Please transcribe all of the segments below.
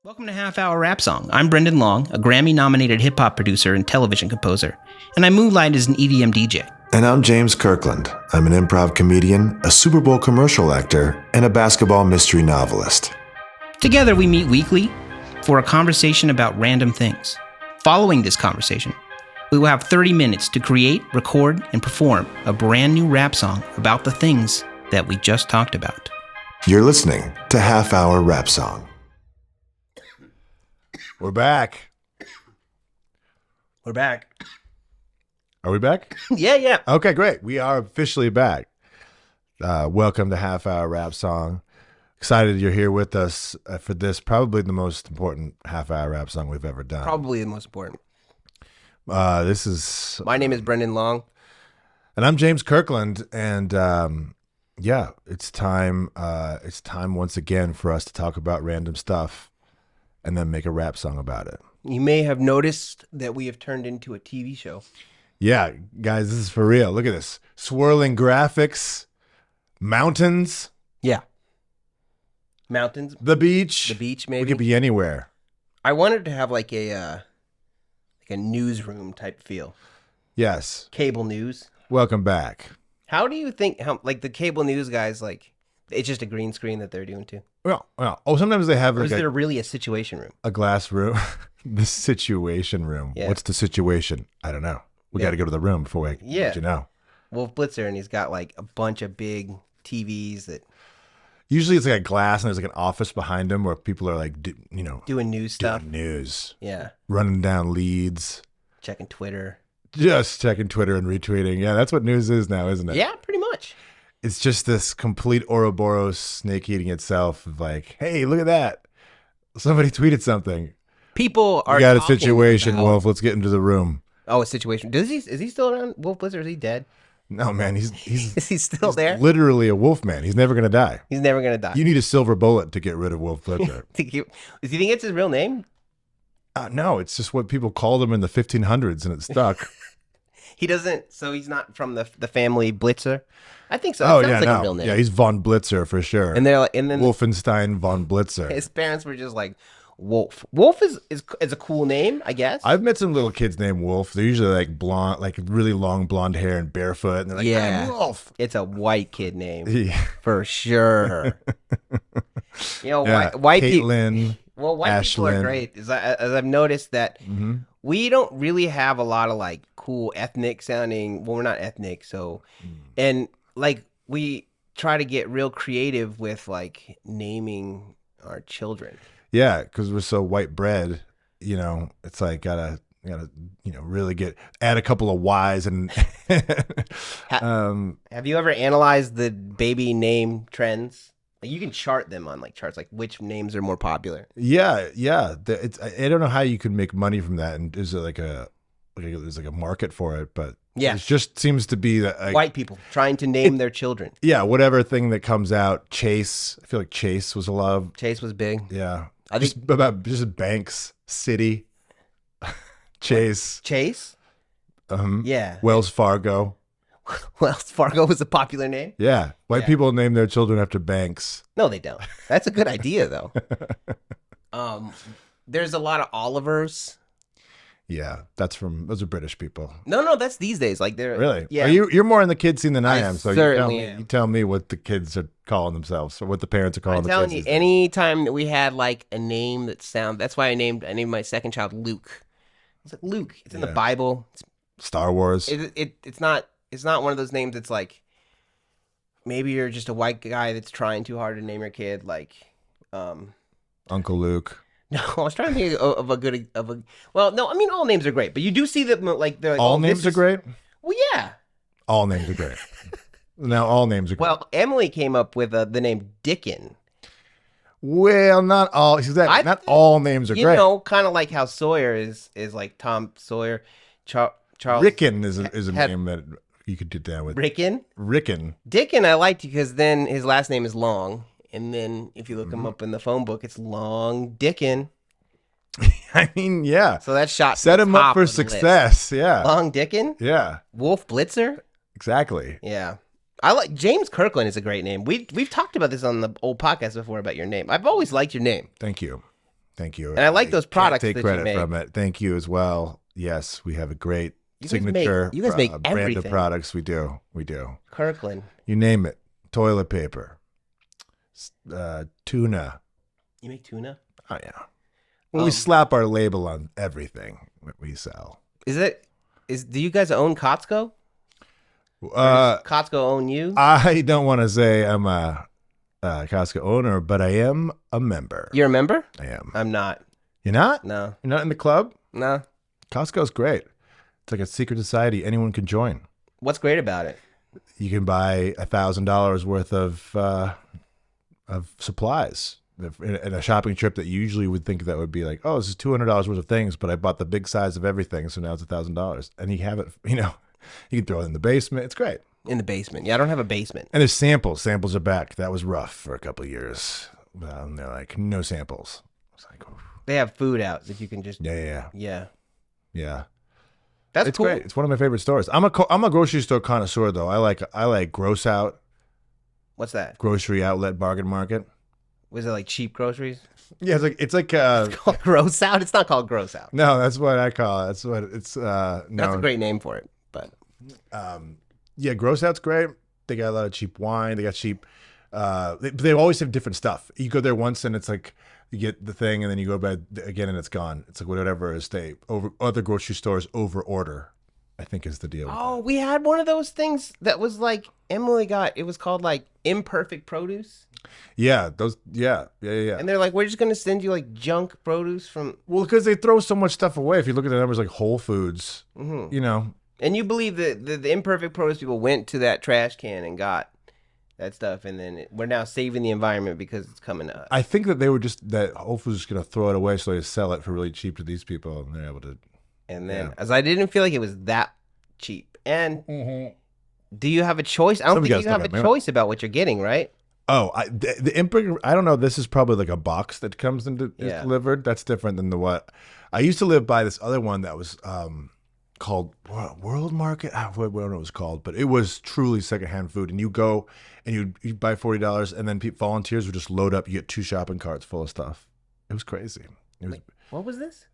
Welcome to Half Hour Rap Song. I'm Brendan Long, a Grammy-nominated hip-hop producer and television composer, and I moonlight as an EDM DJ. And I'm James Kirkland. I'm an improv comedian, a Super Bowl commercial actor, and a basketball mystery novelist. Together, we meet weekly for a conversation about random things. Following this conversation, we will have 30 minutes to create, record, and perform a brand new rap song about the things that we just talked about. You're listening to Half Hour Rap Song. We're back. We're back. Are we back? Yeah. Okay, great. We are officially back. Welcome to Half Hour Rap Song. Excited you're here with us for this, probably the most important Half Hour Rap Song we've ever done. Probably the most important. This is... My name is Brendan Long. And I'm James Kirkland. And yeah, it's time once again for us to talk about random stuff and then make a rap song about it. You may have noticed that we have turned into a TV show. Yeah, guys, this is for real. Look at this. Swirling graphics, mountains. Yeah. Mountains. The beach. The beach, maybe. We could be anywhere. I wanted to have like a newsroom type feel. Yes. Cable news. Welcome back. How do you think, like the cable news guys, like, it's just a green screen that they're doing too? Well. Oh, sometimes they have Or like is there really a situation room? a glass room. The situation room. Yeah. What's the situation? I don't know. We got to go to the room before we let you know. Wolf Blitzer, and he's got like a bunch of big TVs that Usually it's like a glass and there's like an office behind him where people are like, doing news stuff. doing news, Yeah. running down leads, Checking Twitter. just checking Twitter and retweeting. Yeah, that's what news is now, isn't it? Yeah, pretty much. It's just this complete Ouroboros snake eating itself of like, hey, look at that. Somebody tweeted something. People are We got a talking situation, about- Wolf. Let's get into the room. Oh, a situation. Is he still around, Wolf Blitzer? Is he dead? No, man, he's Is he still there? literally a wolf man. He's never going to die. He's never going to die. You need a silver bullet to get rid of Wolf Blitzer. Does he think it's his real name? No, it's just what people called him in the 1500s and it stuck. He doesn't, so he's not from the family Blitzer? I think so. Oh, That yeah, sounds like no. a real name. Yeah, he's von Blitzer for sure. And they're like, and then Wolfenstein von Blitzer. his parents were just like, Wolf. Wolf is a cool name, I guess. I've met some little kids named Wolf. They're usually like blonde, like really long blonde hair and barefoot. And they're like, Yeah. I'm Wolf. It's a white kid name Yeah. for sure. Yeah. White people. Caitlin. Well, white people are Ashlyn. great. As I've noticed that we don't really have a lot of like cool ethnic sounding. Well, we're not ethnic, so and like we try to get real creative with like naming our children. Yeah, because we're so white bread, it's like gotta really add a couple of Y's and Have you ever analyzed the baby name trends? Like you can chart them on like charts, like which names are more popular. yeah. I don't know how you can make money from that, and is it there's like a market for it, but Yeah. it just seems to be that like, White people trying to name their children. yeah, whatever thing that comes out. Chase, I feel like Chase was a lot of Chase was big. yeah. I think just banks, City, Chase, Chase. Yeah. Wells Fargo. Wells Fargo was a popular name. Yeah, white Yeah. people name their children after banks. No, they don't. That's a good idea, though. There's a lot of Olivers. Yeah, those are British people. No, that's these days. Like they're Really? Yeah. You're more in the kid scene than I I am. So certainly am. you tell me what the kids are calling themselves, or what the parents are calling I'm the telling kids. you, these days. any time that we had like a name that sound, that's why I named my second child Luke. It's like Luke. It's in the Yeah. Bible. Star Wars. It's not one of those names that's like maybe you're just a white guy that's trying too hard to name your kid like Uncle Luke. no, I was trying to think well, no, I mean all names are great, but you do see that like they're like, All oh, names this are is- great. Well, yeah. All names are great. Now all names are great. Well, Emily came up with the name Dickin. Well, not all. Not all names are You great. know, kind of like how Sawyer is like Tom Sawyer. Charles Rickon is a had- name that you could do down with. Rickon. Rickon. Dickin I liked because then his last name is Long. And then if you look Mm-hmm. him up in the phone book, it's Long Dickin. I mean, yeah. So that shot Set to him the up top for of the list. success. Yeah. Long Dickin? Yeah. Wolf Blitzer? Exactly. Yeah. I like James Kirkland is a great name. We've talked about this on the old podcast before about your name. I've always liked your name. Thank you. Thank you. And I like those products Can't take that credit you make. from it. Thank you as well. Yes, we have a great You guys signature make- you guys make brand of everything. products. We do. Kirkland. You name it. Toilet paper, tuna. You make tuna? Oh yeah. Well, we slap our label on everything that we sell. Do you guys own Costco? Costco own you? I don't want to say I'm a Costco owner, but I am a member. You're a member? I am. I'm not. You're not? No. You're not in the club? No. Costco's great. It's like a secret society. Anyone can join. What's great about it? You can buy $1,000 worth of supplies in a shopping trip that you usually would think that would be like, oh, this is $200 worth of things, but I bought the big size of everything, so now it's $1,000, and you have it. You can throw it in the basement. It's great. In the basement. Yeah, I don't have a basement. And there's samples. Samples are back. That was rough for a couple of years. They're like, no samples. It's like, oof. They have food out that you can just. Yeah. That's It's cool. great. It's one of my favorite stores. I'm a grocery store connoisseur though. I like gross out, What's that? grocery outlet, bargain market. Was it like cheap groceries? Yeah, it's like It's called gross out? It's not called gross out. no, that's what I call it. That's what it's no. That's a great name for it. But Yeah, gross out's great. They got a lot of cheap wine. They got cheap. They always have different stuff. You go there once and it's like you get the thing, and then you go back again and it's gone. It's like whatever it is. They other grocery stores over order, I think is the deal. oh, we had one of those things that was like Emily got. It was called like imperfect produce. Yeah, those. Yeah. And they're like, we're just gonna send you like junk produce from. Well, because they throw so much stuff away. If you look at the numbers, like Whole Foods, And you believe that the imperfect produce people went to that trash can and got that stuff, and then we're now saving the environment because it's coming to us. I think that they were just that Whole Foods is going to throw it away, so they sell it for really cheap to these people, and they're able to. And then, as I didn't feel like it was that cheap. And do you have a choice? I don't think you have a choice about what you're getting, right? Oh, the imperfect. I don't know. This is probably like a box that comes into is delivered. That's different than the what I used to live by. This other one that was called World Market. I don't know what it was called, but it was truly secondhand food. And you go and you buy $40, and then volunteers would just load up. You get 2 shopping carts full of stuff. It was crazy. It was. What was this?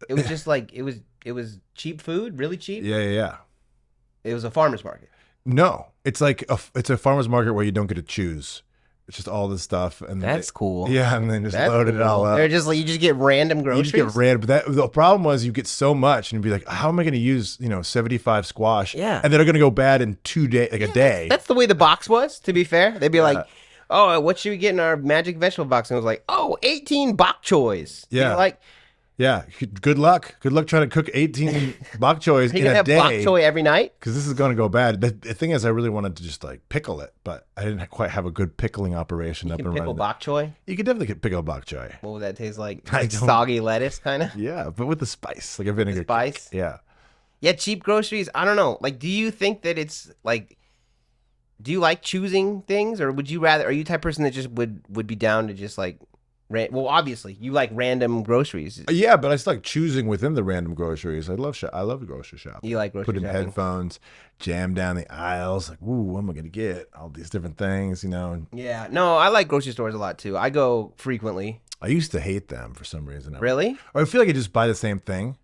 It was just like it was cheap food, really cheap. Yeah. It was a farmer's market. No, it's like it's a farmer's market where you don't get to choose. It's just all this stuff, and That's cool. Yeah, and then just That's loaded it all up. They're just like you just get random You groceries. just get ran, but the problem was you get so much, and you'd be like, "How am I going to use 75 squash?" Yeah. and they're going to go bad in 2 days, like a day. That's the way the box was. To be fair, they'd be like, "Oh, what should we get in our magic vegetable box?" And it was like, "Oh, 18 bok choys." Yeah. You're like, Yeah, good luck. Good luck trying to cook 18 bok choys are you in gonna a have bok day, choy every night? because this is going to go bad. The thing is, I really wanted to just like pickle it, but I didn't quite have a good pickling operation up You and can pickle running. bok choy. You could definitely get pickle bok choy. What would that taste like? I Like don't- soggy lettuce, kind of. Yeah, but with the spice, like a vinegar. Spice. Yeah. Yeah, cheap groceries. I don't know. Like, do you think that it's like? Do you like choosing things, or would you rather? Are you the type of person that just would be down to just like? Well, obviously, you like random groceries. Yeah, but I still like choosing within the random groceries. I love grocery shopping. You like grocery Put in shopping. headphones, jam down the aisles. Like, ooh, what am I gonna get? All these different things, Yeah, no, I like grocery stores a lot too. I go frequently. I used to hate them for some reason. Really? Or I feel like I just buy the same thing.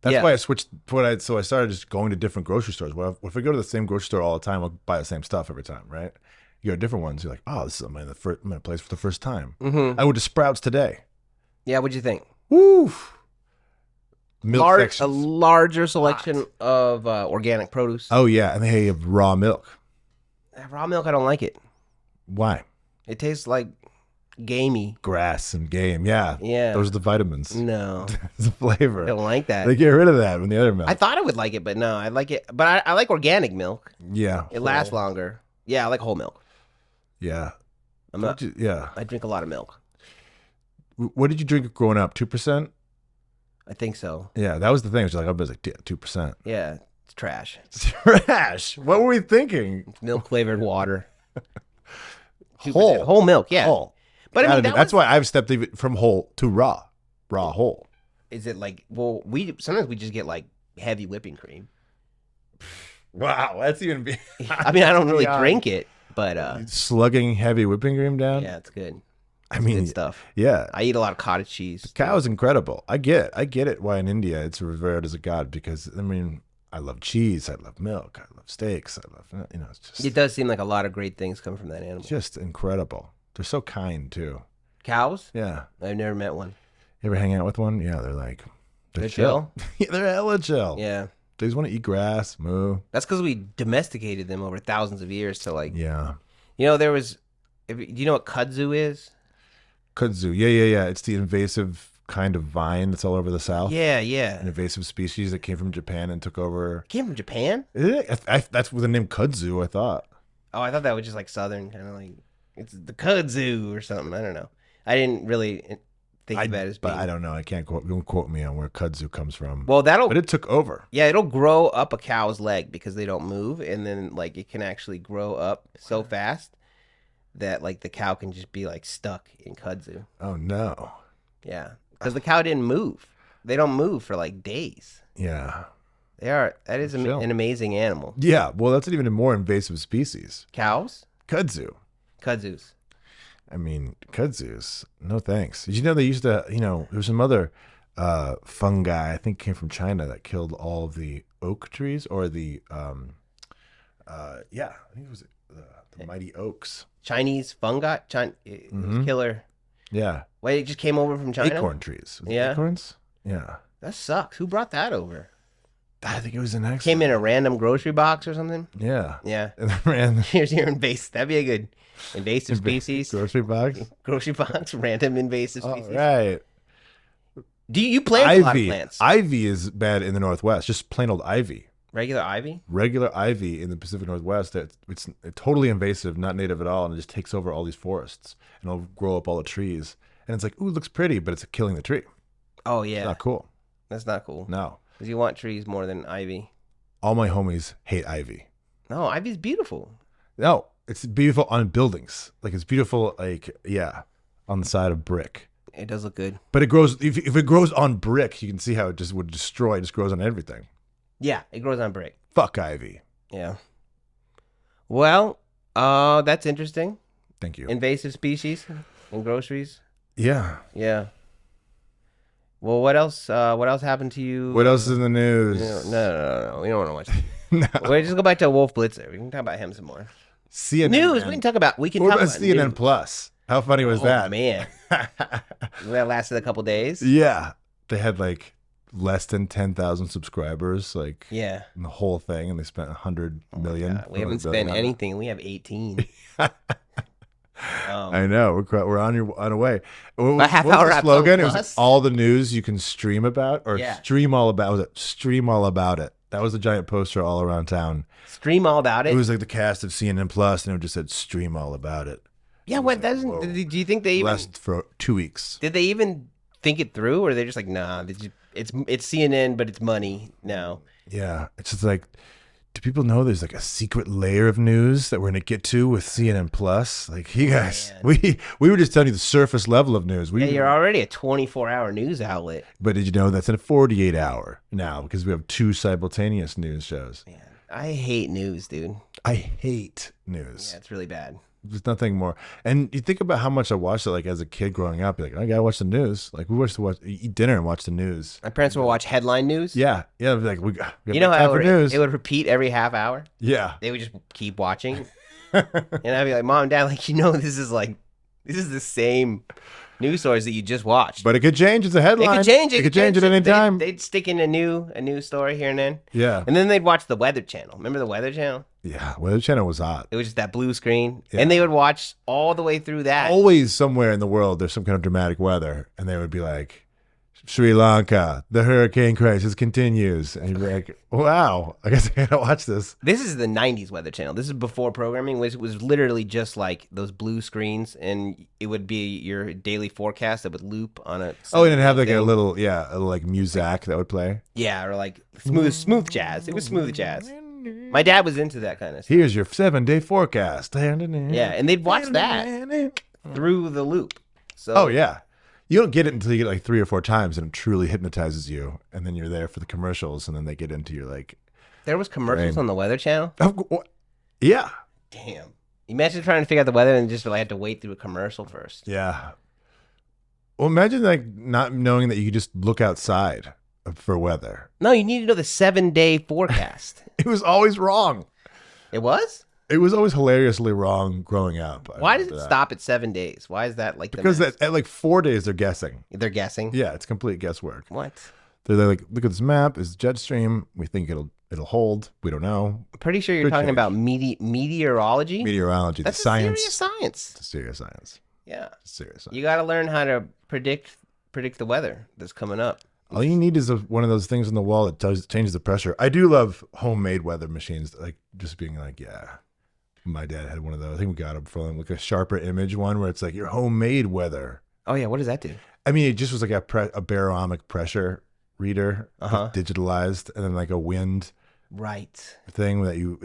That's Yeah. why I switched. So I started just going to different grocery stores. Well, if I go to the same grocery store all the time, I'll buy the same stuff every time, right? You go to different ones. You're like, oh, this is I'm in a place for the first time. Mm-hmm. I went to Sprouts today. Yeah, what'd you think? Woo! Milk A sections. larger selection of organic produce. Oh yeah, and they have raw milk. Raw milk, I don't like it. Why? It tastes like gamey. Grass and game. Yeah. Yeah. Those are the vitamins. No, It's the flavor. I don't like that. They get rid of that when the other milk. I thought I would like it, but no, I like it. But I like organic milk. Yeah. It lasts longer. Yeah, I like whole milk. Yeah. I'm not. Yeah. I drink a lot of milk. What did you drink growing up? 2%? I think so. Yeah, that was the thing. It was like, I was like 2%. Yeah, it's trash. Trash. What were we thinking? Milk flavored water. 2%. Whole. Whole milk. Yeah. Whole. But I mean, That's why I've stepped even from whole to raw. Raw whole. Is it like? Well, sometimes we just get like heavy whipping cream. Wow, that's even be I mean, I don't really beyond. drink it, but slugging heavy whipping cream down. yeah, it's good. I mean, good stuff. Yeah. I eat a lot of cottage cheese. Cow is incredible. I get it why in India it's revered as a god because, I mean, I love cheese. I love milk. I love steaks. I love, it's just. It does seem like a lot of great things come from that animal. Just incredible. They're so kind, too. Cows? Yeah. I've never met one. You ever hang out with one? Yeah, they're chill? Yeah, they're hella chill. Yeah. They just want to eat grass, moo. That's because we domesticated them over thousands of years to like. Yeah. There was. Do you know what kudzu is? Kudzu. Yeah. It's the invasive kind of vine that's all over the South. Yeah. An invasive species that came from Japan and took over. Came from Japan? That's with the name kudzu, I thought. Oh, I thought that was just like southern, kind of like it's the kudzu or something. I don't know. I didn't really think of that as being. But I don't know. I can't don't quote me on where kudzu comes from. Well, but it took over. Yeah, it'll grow up a cow's leg because they don't move, and then like it can actually grow up so fast that like the cow can just be like stuck in kudzu. Oh no. Yeah, because the cow didn't move. They don't move for like days. Yeah. They are. That is an amazing animal. Yeah. Well, that's an even more invasive species. Cows? Kudzu. Kudzus. I mean, kudzus. No thanks. Did you know they used to? There's some other fungi. I think came from China that killed all of the oak trees or the I think it was the mighty oaks. Chinese fungi. Killer. Yeah. Wait, it just came over from China. Acorn trees. Was it Yeah. acorns. Yeah. That sucks. Who brought that over? I think it was an accident. Came in a random grocery box or something? Yeah. Yeah. And then ran Here's your invasive. That'd be a good invasive species. grocery box. Grocery box, random invasive species. All right. Do you plant a lot of plants? Ivy is bad in the Northwest. Just plain old ivy. Regular ivy? Regular ivy in the Pacific Northwest. It's totally invasive, not native at all, and it just takes over all these forests and it'll grow up all the trees. And it's like, ooh, it looks pretty, but it's killing the tree. Oh yeah. It's not cool. That's not cool. No. Because you want trees more than ivy. All my homies hate ivy. No, ivy's beautiful. No, it's beautiful on buildings. Like it's beautiful, on the side of brick. It does look good. But it grows. If it grows on brick, you can see how it just would destroy. It just grows on everything. Yeah, it grows on brick. Fuck ivy. Yeah. Well, that's interesting. Thank you. Invasive species in groceries. Yeah. Yeah. Well, what else? What else happened to you? What else is in the news? No. We don't want to watch. No. Wait, just go back to Wolf Blitzer. We can talk about him some more. CNN. News. We can talk about. What about CNN news. Plus? How funny was that? Oh man, that lasted a couple days. Yeah, they had like less than 10,000 subscribers, like in the whole thing, and they spent 100 million. God. We haven't spent anything. We have 18. I know we're on our way. A half what hour was the slogan? It was plus? all the news you can stream about, or Yeah. stream all about. Was it stream all about it? That was a giant poster all around town. Stream all about it. It was like the cast of CNN Plus, and it just said "stream all about it." Yeah, what doesn't? Whoa. Do you think they even Last for 2 weeks? did they even think it through, or they're just like, nah, it's CNN, but it's money now. Yeah, it's just like, do people know there's like a secret layer of news that we're gonna get to with CNN Plus? Like, you guys, we were just telling you the surface level of news. You're already a 24-hour news outlet. But did you know that's in a 48-hour now because we have 2 simultaneous news shows? Man, I hate news, dude. I hate news. Yeah, it's really bad. There's nothing more. And you think about how much I watched it, like as a kid growing up. You're like, I gotta watch the news. Like we eat dinner and watch the news. My parents would watch headline news. Yeah. Like we have you know time how for news. it would repeat every half hour. Yeah. They would just keep watching, and I'd be like, Mom and Dad, like, this is the same news stories that you just watched. But it could change. It's a headline. It could change. It could change at any time. They'd stick in a new story here and then. Yeah. And then they'd watch the Weather Channel. Remember the Weather Channel? Yeah. Weather Channel was hot. It was just that blue screen. Yeah. And they would watch all the way through that. Always somewhere in the world, there's some kind of dramatic weather. And they would be like, Sri Lanka, the hurricane crisis continues. And you'd be like, wow, I guess I gotta watch this. This is the 90s Weather Channel. This is before programming, which was literally just like those blue screens, and it would be your daily forecast that would loop on a... Oh, and it'd have like a little like music that would play. Yeah, or like smooth jazz. It was smooth jazz. My dad was into that kind of stuff. Here's your 7-day forecast. Yeah, and they'd watch that through the loop. So, oh, yeah. You don't get it until you get like 3 or 4 times, and it truly hypnotizes you. And then you're there for the commercials, and then they get into your like. There was commercials on the Weather Channel? Yeah. Damn. Imagine trying to figure out the weather and just like had to wait through a commercial first. Yeah. Well, imagine like not knowing that you could just look outside for weather. No, you need to know the 7-day forecast. It was always wrong. It was? It was always hilariously wrong growing up. Why does it stop at 7 days? Why is that like because at like 4 days they're guessing. They're guessing? Yeah, it's complete guesswork. What? They're like, look at this map. It's jet stream. We think it'll hold. We don't know. I'm pretty sure you're talking about meteorology. Meteorology. That's the science. serious science. It's a serious science. Yeah. It's a serious science. You got to learn how to predict the weather that's coming up. All you need is one of those things on the wall that changes the pressure. I do love homemade weather machines. Like just being like, yeah. My dad had one of those. I think we got him from like a Sharper Image one where it's like your homemade weather. Oh yeah, what does that do? I mean, it just was like a barometric pressure reader, digitalized, and then like a wind thing that you.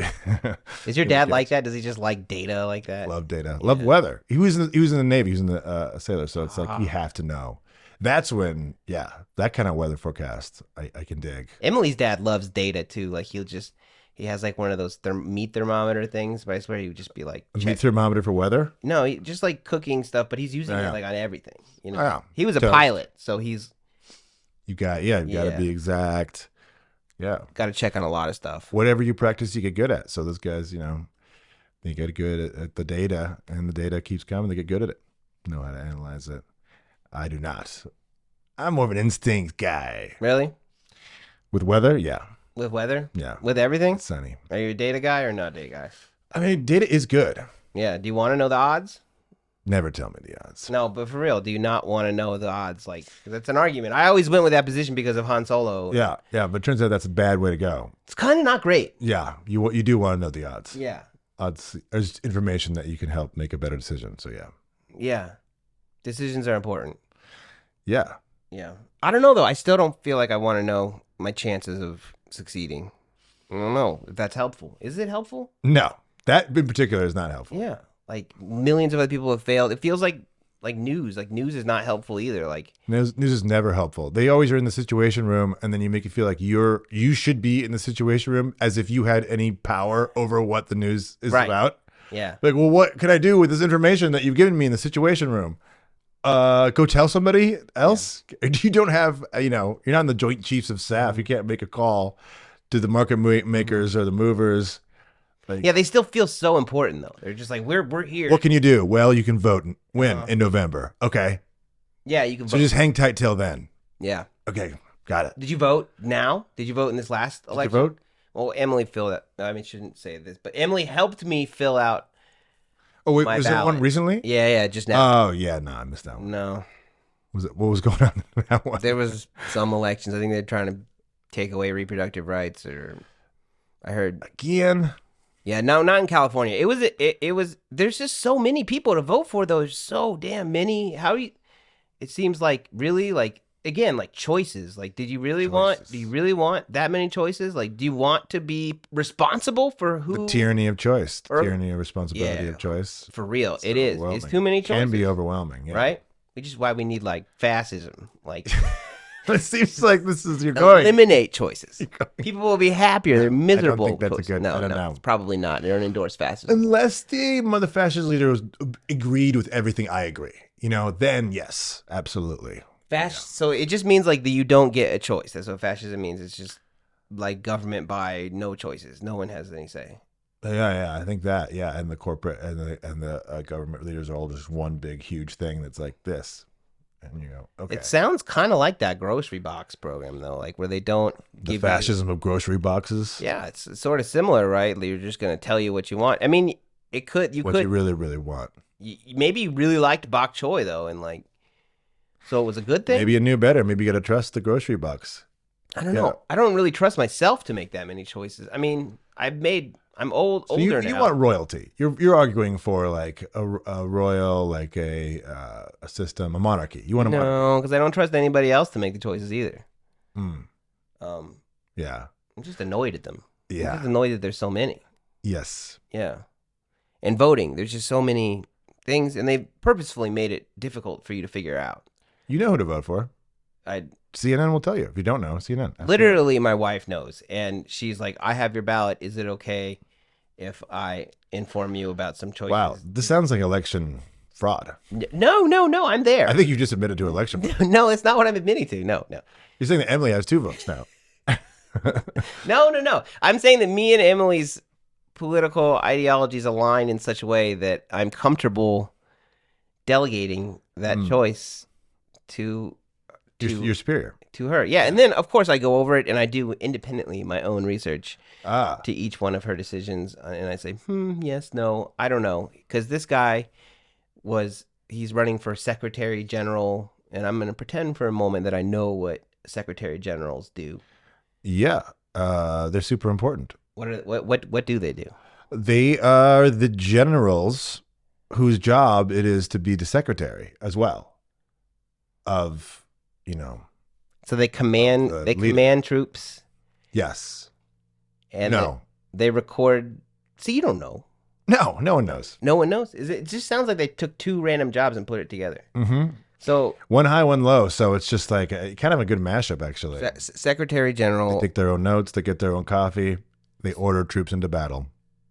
Is your dad like that? Does he just like data like that? Love data, love weather. He was in the Navy. He was in the sailor, so it's like you have to know. That's when, that kind of weather forecast I can dig. Emily's dad loves data too. Like he has like one of those meat thermometer things, but I swear he would just be like a meat thermometer for weather. No, just like cooking stuff, but he's using it like on everything. You know, yeah. He was a pilot, so he's. You got to be exact. Yeah, got to check on a lot of stuff. Whatever you practice, you get good at. So those guys, they get good at the data, and the data keeps coming. They get good at it. Know how to analyze it. I do not. I'm more of an instinct guy. Really? With weather, yeah. With weather? Yeah. With everything? It's sunny. Are you a data guy or not a data guy? I mean, data is good. Yeah. Do you want to know the odds? Never tell me the odds. No, but for real, do you not want to know the odds? Like, that's an argument. I always went with that position because of Han Solo. Yeah, but it turns out that's a bad way to go. It's kind of not great. Yeah, you do want to know the odds. Yeah. Odds. There's information that you can help make a better decision. So yeah. Yeah. Decisions are important. Yeah. Yeah. I don't know, though. I still don't feel like I want to know my chances of succeeding. I don't know if that's helpful. Is it helpful? No. That in particular is not helpful. Yeah. Like millions of other people have failed. It feels like news. Like news is not helpful either. Like news is never helpful. They always are in the situation room, and then you make it feel like you should be in the situation room as if you had any power over what the news is about. Yeah. Like, well, what can I do with this information that you've given me in the situation room? Go tell somebody else. Yeah. You don't have, you're not in the Joint Chiefs of Staff. You can't make a call to the market makers or the movers. Like, yeah, they still feel so important though. They're just like, we're here. What can you do? Well, you can vote and win in November. Okay. Yeah, you can vote. So just hang tight till then. Yeah. Okay, got it. Did you vote now? Did you vote in this last election? Did you vote? Well, Emily filled out. I mean, shouldn't say this, but Emily helped me fill out. Oh wait, was that one recently? Yeah, just now. Oh yeah, no, I missed that one. No. What was going on in that one? There was some elections. I think they're trying to take away reproductive rights, or I heard again. Yeah, no, not in California. It was. There's just so many people to vote for. Though there's so damn many. It seems like really like again like choices. Like, do you really want that many choices? Like, do you want to be responsible for who? The tyranny of choice, tyranny of responsibility of choice. For real, it is. It's too many choices. Can be overwhelming, right? Which is why we need like fascism, like. It seems like this is you're going. Eliminate choices. People will be happier. They're miserable. I don't think that's a good. No, I don't know. Probably not. They don't endorse fascism unless the fascist leader agreed with everything I agree. Then yes, absolutely. So it just means like that you don't get a choice. That's what fascism means. It's just like government by no choices. No one has any say. Yeah, I think that. Yeah, and the corporate and the government leaders are all just one big huge thing that's like this. And you go, okay. It sounds kind of like that grocery box program, though, like where they don't give the fascism of grocery boxes. Yeah, it's sort of similar, right? You're just going to tell you what you want. I mean, it could. You really, really want. Maybe you really liked bok choy though, and like, so it was a good thing. Maybe you knew better. Maybe you got to trust the grocery box. I don't know. I don't really trust myself to make that many choices. I mean, I'm older now. You want royalty. You're arguing for like a royal, like a system, a monarchy. You want a monarchy. No, because I don't trust anybody else to make the choices either. Yeah. I'm just annoyed at them. Yeah. I'm just annoyed that there's so many. Yes. Yeah. And voting, there's just so many things, and they've purposefully made it difficult for you to figure out. You know who to vote for. CNN will tell you. If you don't know, CNN. Absolutely. Literally, my wife knows, and she's like, I have your ballot. Is it okay if I inform you about some choices? Wow, this sounds like election fraud. No, I'm there. I think you just admitted to election fraud. No, it's not what I'm admitting to. No. You're saying that Emily has 2 votes now. No. I'm saying that me and Emily's political ideologies align in such a way that I'm comfortable delegating that choice to You're superior. To her. Yeah, and then of course I go over it and I do independently my own research to each one of her decisions, and I say, yes, no, I don't know, because this guy he's running for Secretary General, and I'm going to pretend for a moment that I know what Secretary Generals do. Yeah, they're super important. What do they do? They are the generals whose job it is to be the secretary as well of, So they command command troops. Yes. And no. They record. See, you don't know. No one knows. No one knows. It just sounds like they took 2 random jobs and put it together. Mm-hmm. So one high, one low. So it's just like kind of a good mashup, actually. Secretary General. They take their own notes. They get their own coffee. They order troops into battle.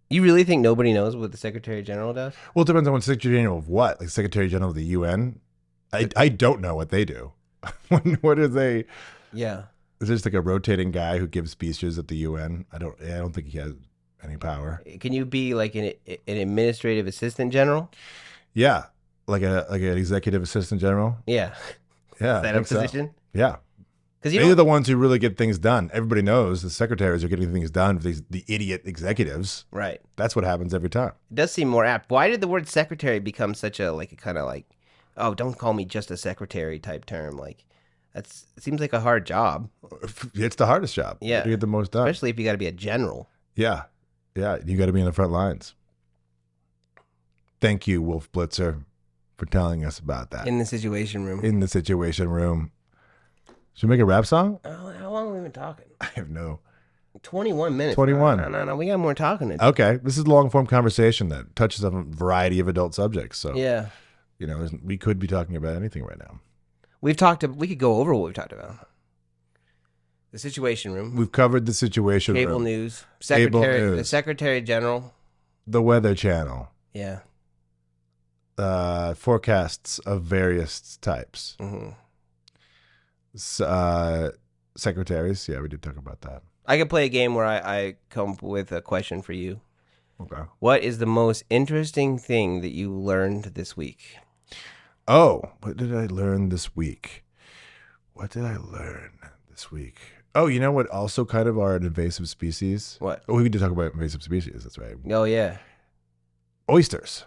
You really think nobody knows what the Secretary General does? Well, it depends on what Secretary General of what. Like Secretary General of the UN. I don't know what they do. What are they? Yeah. Is this like a rotating guy who gives speeches at the UN? I don't think he has any power. Can you be like an administrative assistant general? Yeah, like an executive assistant general. Yeah. Yeah. Is that a position? So. Yeah. Because they're the ones who really get things done. Everybody knows the secretaries are getting things done. The idiot executives. Right. That's what happens every time. It does seem more apt. Why did the word secretary become such a kind of like, oh, don't call me just a secretary type term? Like, it seems like a hard job. It's the hardest job. Yeah. To get the most done. Especially if you got to be a general. Yeah. Yeah. You got to be in the front lines. Thank you, Wolf Blitzer, for telling us about that. In the Situation Room. In the Situation Room. Should we make a rap song? How long have we been talking? I have no. 21 minutes. 21. No. We got more talking to do. Okay. This is a long form conversation that touches on a variety of adult subjects. So, yeah. We could be talking about anything right now. We could go over what we've talked about. The Situation Room. We've covered the Situation Cable Room. News. Cable News. The Secretary General. The Weather Channel. Yeah. Forecasts of various types. Mm-hmm. Secretaries. Yeah, we did talk about that. I could play a game where I come up with a question for you. Okay. What is the most interesting thing that you learned this week? Oh, what did I learn this week? Oh, you know what also kind of are an invasive species? What? Oh, we did talk about invasive species. That's right. Oh, yeah. Oysters.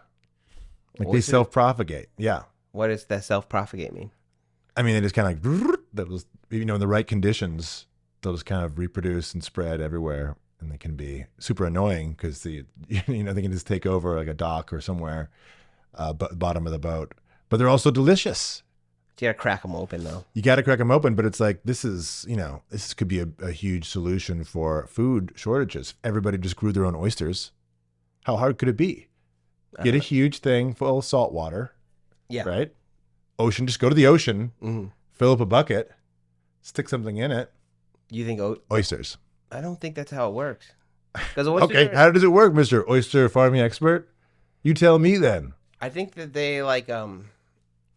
Like Oysters? they self-propagate. Yeah. What does that self-propagate mean? I mean, they just kind of like, in the right conditions, they'll just kind of reproduce and spread everywhere. And they can be super annoying because they can just take over like a dock or somewhere, bottom of the boat. But they're also delicious. You gotta crack them open, though. You got to crack them open, but it's like this could be a huge solution for food shortages. Everybody just grew their own oysters. How hard could it be? Get a huge thing full of salt water. Yeah. Right? Ocean, just go to the ocean, Mm-hmm. fill up a bucket, stick something in it. You think Oysters. I don't think that's how it works. Okay, how does it work, Mr. Oyster farming expert? You tell me then. I think that they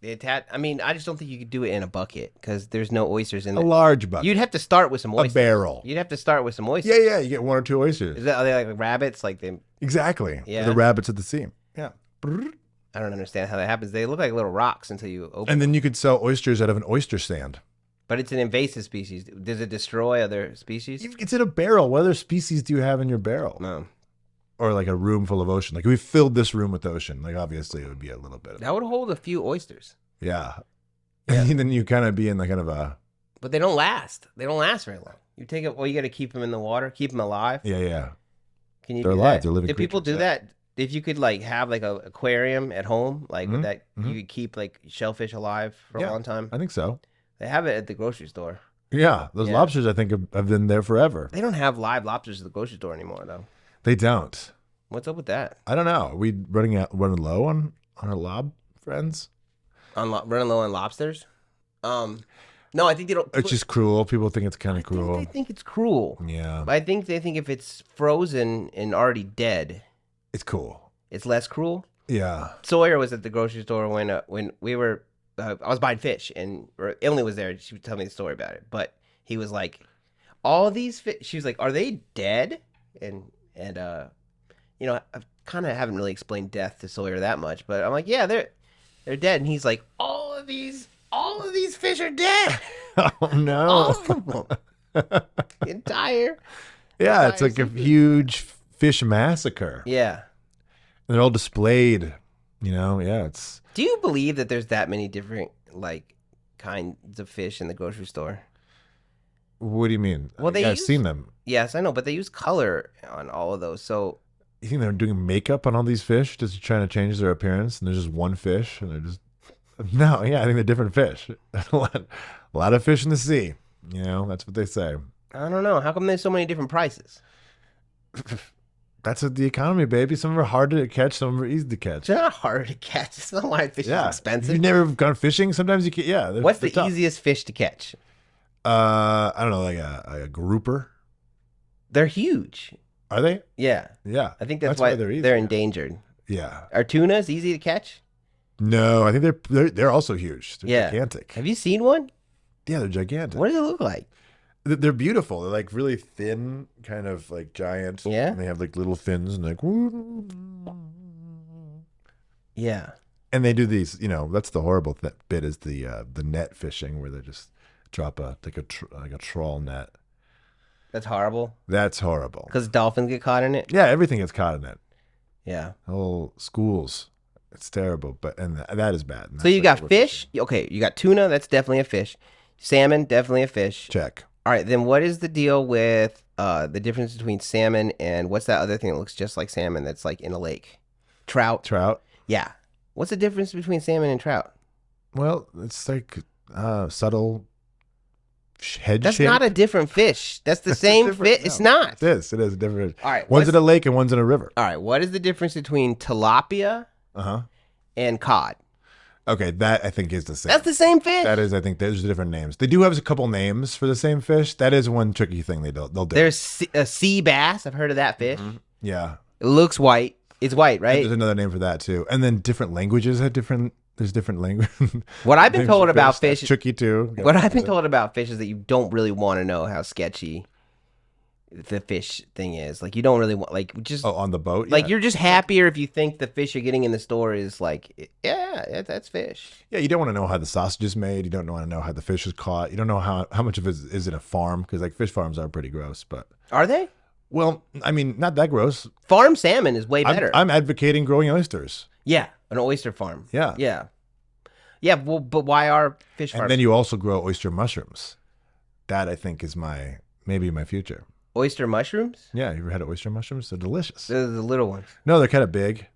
they attach. I mean, I just don't think you could do it in a bucket because there's no oysters in A there. large bucket. You'd have to start with some oysters. A barrel. You'd have to start with some oysters. Yeah, you get 1 or 2 oysters. Are they like rabbits? Like they? Exactly. Yeah. The rabbits at the seam. Yeah. I don't understand how that happens. They look like little rocks until you open. And then you could sell oysters out of an oyster stand. But it's an invasive species. Does it destroy other species? It's in a barrel. What other species do you have in your barrel? No. Or like a room full of ocean. Like if we filled this room with ocean, like obviously it would be a little bit. That would hold a few oysters. Yeah. And then you kind of be in like kind of a. But they don't last. They don't last very long. You take it. Well, you got to keep them in the water, keep them alive. Yeah. Can you? They're do alive. That? They're living. Do people do that? If you could like have like a aquarium at home, like with that, you could keep like shellfish alive for a long time. I think so. They have it at the grocery store. Yeah, those lobsters I think have been there forever. They don't have live lobsters at the grocery store anymore, though. They don't. What's up with that? I don't know. Are we running low on our lob friends? Running low on lobsters? No, I think they don't. It's just cruel. People think it's kind of cruel. I think it's cruel. Yeah. I think they think if it's frozen and already dead, it's cool. It's less cruel. Yeah. Sawyer was at the grocery store when we were. I was buying fish, and Emily was there. She would tell me the story about it. But he was like, "All these fish." She was like, "Are they dead?" And you know, I kind of haven't really explained death to Sawyer that much, but I'm like, "Yeah, they're dead." And he's like, all of these fish are dead." Oh no! All of them. The entire. Yeah, it's like a huge fish massacre. Yeah. And they're all displayed. You know, yeah. It's. Do you believe that there's that many different like kinds of fish in the grocery store? What do you mean? Well, I've seen them. Yes, I know, but they use color on all of those. So you think they're doing makeup on all these fish, just trying to change their appearance? And there's just one fish, and they're just no. Yeah, I think they're different fish. A lot of fish in the sea. You know, that's what they say. I don't know. How come there's so many different prices? That's the economy, baby. Some of them are hard to catch, some of them are easy to catch. They're not hard to catch. It's not why fish is expensive. You've never gone fishing? Sometimes you can. Yeah. What's the easiest fish to catch? I don't know, like a grouper. They're huge. Are they? Yeah. Yeah. I think that's why they're endangered. Yeah. Are tunas easy to catch? No, I think they're also huge. They're gigantic. Have you seen one? Yeah, they're gigantic. What does it look like? They're beautiful. They're like really thin, kind of like giant. Yeah. And they have like little fins and like. Yeah. And they do these. You know, that's the horrible bit is the net fishing where they just drop a trawl net. That's horrible. That's horrible. Because dolphins get caught in it. Yeah, everything gets caught in it. Yeah. Whole schools. It's terrible, and that is bad. So you got fish. Okay, you got tuna. That's definitely a fish. Salmon, definitely a fish. Check. All right, then what is the deal with the difference between salmon and what's that other thing that looks just like salmon that's like in a lake? Trout. Trout. Yeah. What's the difference between salmon and trout? Well, it's like subtle head That's shape. not a different fish. That's the same fish. No, it's not. It is. It is a different fish. All right. One's in a lake and one's in a river. All right. What is the difference between tilapia and cod? Okay, that I think is the same. That's the same fish. That is, I think there's different names. They do have a couple names for the same fish. That is one tricky thing they'll do. There's a sea bass. I've heard of that fish. Mm-hmm. Yeah. It looks white. It's white, right? And there's another name for that too. And then different languages have different. There's different language. What I've been told about fish is tricky too. What I've been told about fish is that you don't really want to know how sketchy the fish thing is. Like you don't really want just on the boat. Like you're just happier if you think the fish you're getting in the store is like that's fish. Yeah, you don't want to know how the sausage is made. You don't want to know how the fish is caught. You don't know how much of it is in a farm because like fish farms are pretty gross. But are they? Well, I mean, not that gross. Farm salmon is way better. I'm advocating growing oysters. Yeah, an oyster farm. Yeah. Yeah, well, but why are fish farms? And then you also grow oyster mushrooms. That I think is maybe my future. Oyster mushrooms? Yeah, you ever had oyster mushrooms? They're delicious. They're the little ones. No, they're kind of big.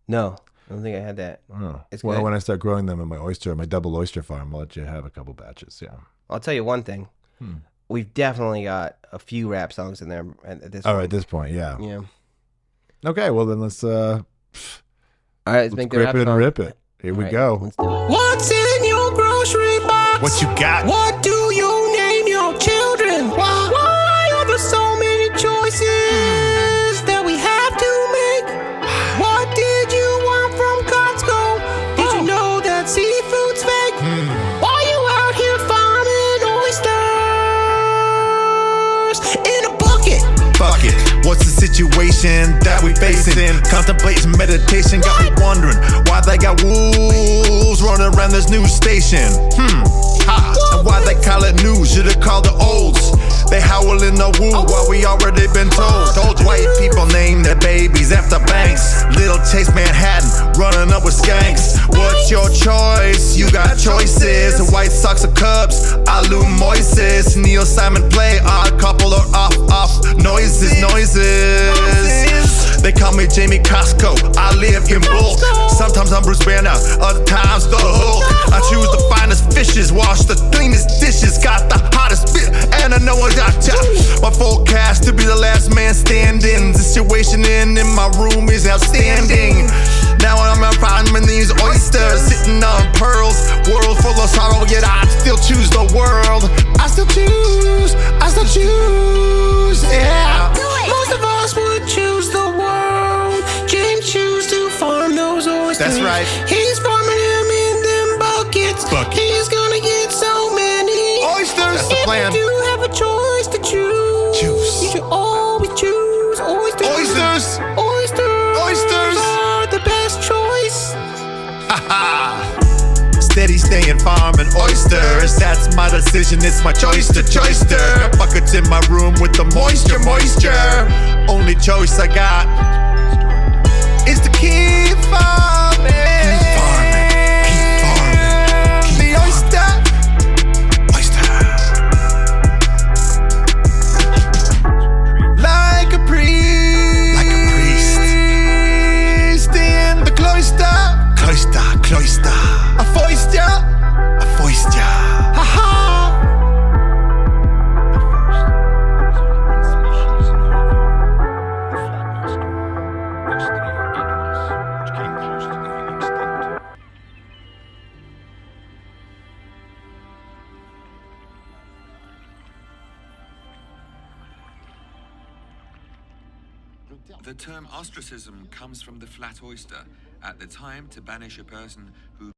No, I don't think I had that. Oh. It's well, good. when I start growing them in my double oyster farm, I'll let you have a couple batches. Yeah. I'll tell you one thing. We've definitely got a few rap songs in there at this point. Oh, at this point, yeah. Yeah. Okay, well then let's all right, let's make the grip rap it song. and rip it. Here we go. Let's do it. What's in your grocery box? What you got? What do you name your children? Why are there so many choices that we have to make? What did you want from Costco? Did you know that seafood's fake? Why you out here farming oysters in a bucket? Fuck it. What's the situation that we facing? Contemplating meditation got me wondering why they got wolves running around this news station. And why they call it news? Should've called it olds. They howl in the woo while we already been told. White people name their babies after banks. Little Chase Manhattan running up with skanks. What's your choice? You got choices. White Sox or Cubs. Alu Moises. Neil Simon play. Odd couple or off noises. They call me Jamie Costco. I live in bulk. Sometimes I'm Bruce Banner, other times the Hulk. I choose the finest fishes, wash the cleanest dishes, got the hottest fit, and I know I got top. My forecast to be the last man standing. The situation in my room is outstanding. Now I'm farming these oysters, sitting on pearls. World full of sorrow, yet I still choose the world. I still choose, yeah. Most of us would choose the world. James choose to farm the right. He's farming them in them buckets. He's gonna get so many Oysters. That's the plan. If you do have a choice to choose, you should always choose oysters. Oysters. Oysters are the best choice. Steady staying farming oysters. That's my decision, it's my choister. Got buckets in my room with the moisture. Only choice I got is to keep farming. The oyster. Like a priest in the cloister. A foist ya. Ha ha. The term ostracism comes from the flat oyster, at the time to banish a person who